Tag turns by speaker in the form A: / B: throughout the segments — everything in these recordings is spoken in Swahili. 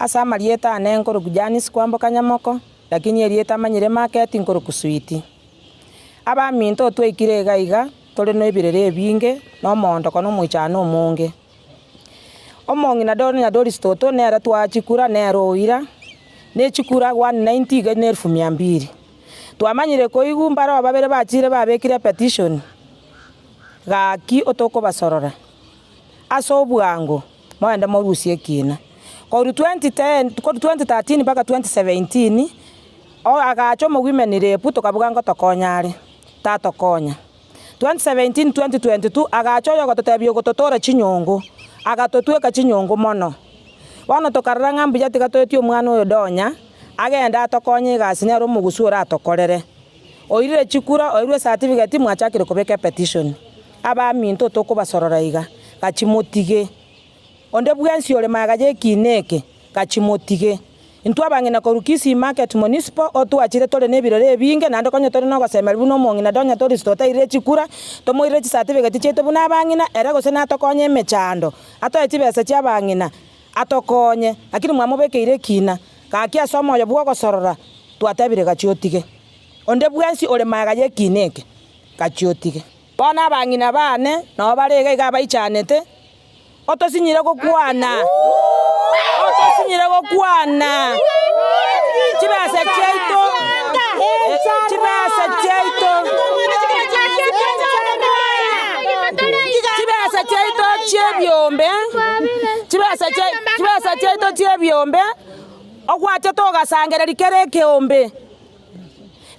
A: asa marieta ane nkoro Janice kwamboka Nyamoko lakini erieta manyire market nkoro Sweet abaminto twekire gaiga tole no ebirere ebinge no mondoko no mwichano omonge omong'ina donya Doris Toto nera twachikura neroira nechikura 190 ga 1200 twamanyire koigumbara babere bachire babekire petition gaki otoko basorora aso bwango mwenda morusie kina kwa 2013 mpaka 2017 agacho women rep tukabuga ngo tokonyare tatokonya 2017 2022 agacho yo gototebio gototora chinyongo agatotweka chinyongo mono wana tokarara ngambu jatiga toetio mwana oyo donya agenda atokonye gasinya ro mugusura atokorere oirire chikura oirwe certificate mwachakire kubeka petition abaminto tokubasorora iga gachimotige onde bwensi ole magaje kineke gachimotige intu abangina korukisi market municipal otwachire tole nebirore binge nande konyo tole no gasemera buno mongina donya tole stota ire chikura tomoire certificate cheto buna abangina era gose na tokonye mechando atoeti besa chia abangina atokonye lakini mwamobekeire kina kakia somo yo bwo gosorora twatabire gachiotige onde bwensi ole magaje kineke gachiotige bona abangina bane no barega iga baichanete otosinyire gokwana otosinyire gokwana chibase cheito chibase cheito chibase cheito chebyombe chibase cheito chebyombe ogwache togasangera likere keombe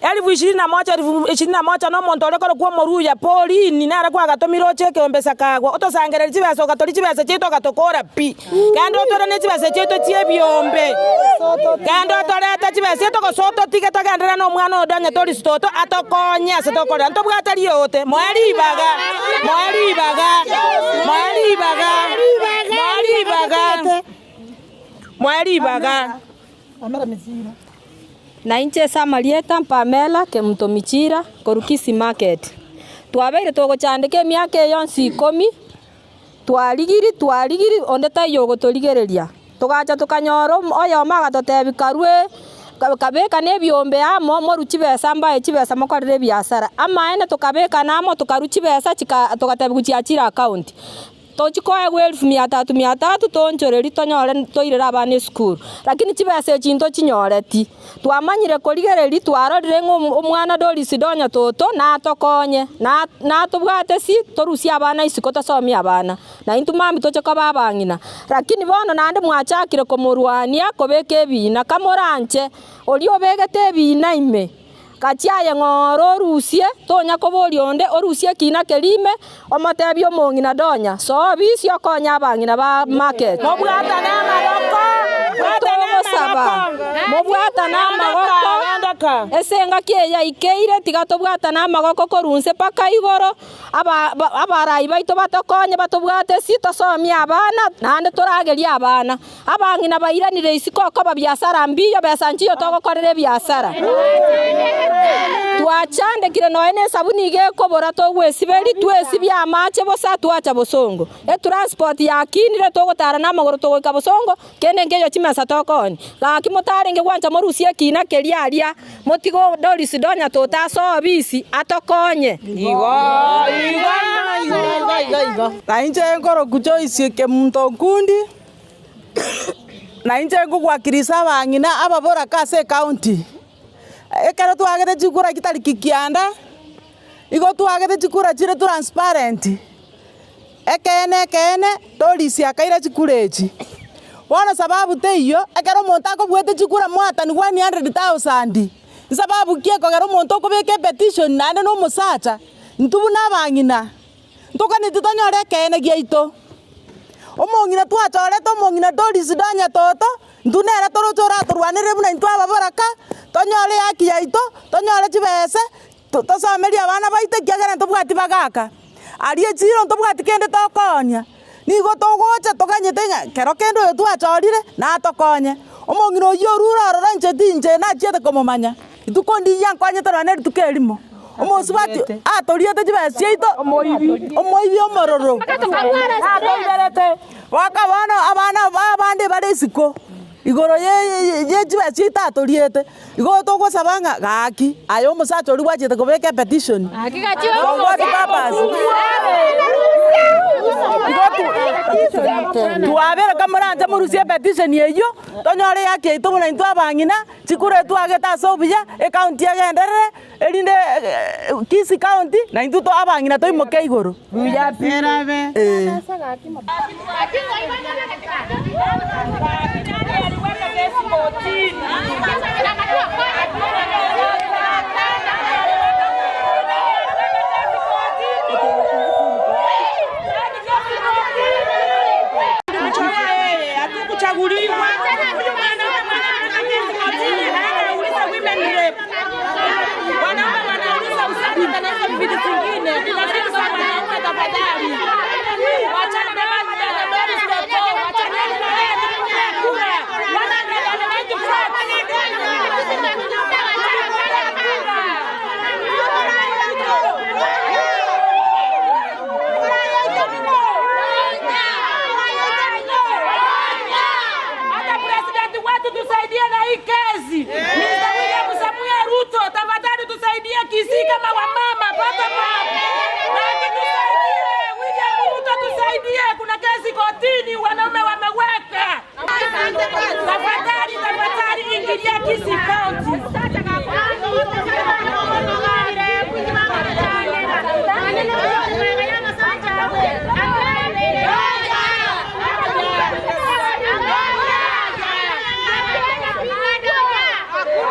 A: 2021 no muntu orekoro kwa moruya polini nara kwa gatomiro cheke ombesa kagwa otosangera chibasa ogatori chibasa cheto gatokora pi kandi otora ne chibasa cheto chiebyombe kandi otoreta chibasa cheto gosoto tige togandera no mwana odonya Doris Toto atokonya setokora nto bwatari yote mwalibaga
B: amara mizira
C: na inche Samarieta Pamela Kemutomichira Korukisi market twabeire togochandike miaka yonsi 10 twaligiri onde tayo gotoligereria tugacha tukanyoro oyo maga totebikarwe kabeka nebyombe amo moruchi besa mbaye chibesa mokorere biasara ama ene tukabeka namo tukaruchi besa tugatebuchiachira account tochikoe 1300 tonchoreri tonyore toirera abane school lakini chibese chinto chinyoreti twamanyire korigereri twarorire umwana Doris Donya Toto na tokonye na tubwate si torusia abana isiko tosomia abana na intu mami tocheka babangina lakini bono nande mwachakire komurwania kobeke bina kamoranche olio begete bina ime kachiaye ngoro rusie tonya kobori onde orusie kina kelime omotebio mongina donya so bisio konya abangina ba market
A: mobwata na magoko
C: esenga kieya ikeire tigatobwata na magoko korunse paka igoro abarai baito batokonye batobwate sitosomia abana nande torageria abana abangina bairanire isiko ko biasara mbiyo besanchiyo togokorere biasara twachande kire noene sabuni gekobora togwesiberi twesibya amache bosa twacha bosongo transport yakinire togotara na magoro togoika bosongo kende ngeyo chimesa tokoni gaki motarenge gwancha morusie kina keriaria motigo Doris Donya Toto so bisi atokonye
A: igo
B: na inche nkoro kuchoisie Kemunto Nkundi na inche ngugwakirisa abangina ababora kase county ekero twagete chikura kitari kikianda igo twagete chikura chire transparent ekene Doris akaira chikurechi wana sababu teyo ekero muntu akobwete chikura mwatani 100,000 sababu kieko gero muntu okobeke petition nande no musacha ntubu nabangina ntokani tutonyore kene giaito omongina twachorete omongina Doris Donya Toto ntunera torochora turwanire buna ntwa baboraka tonyore yaki yaito tonyore chibese tosomeria abana baite kiagera ntobwati bagaka arie chiro ntobwati kende tokonya nigo togocha tokanyete kero kendo yo twachorire na tokonye omongina oyo rurora nche tinje na chiete komomanya itukondi yankwanye torane tukerimo omosi bati atoriete chibese yaito omoibi omororo atoirete waka bana abana babande bare siko igoro ye chiba chita toriete igoro to gosabanga gaki ayo musacha uri gwachite kubeka petition tuwabere kamurante murusie petition yeyo tonyore yake itubuna into abangina chikure twageta sobuya county agenderere erinde Kisi county na into to abangina to imoke igoro buya perabe
D: Kisi kama wamama pata mama. William Ruto tusaidie, kuna kesi kotini wanaume wameweka. Tafadhali ingilia Kisi County.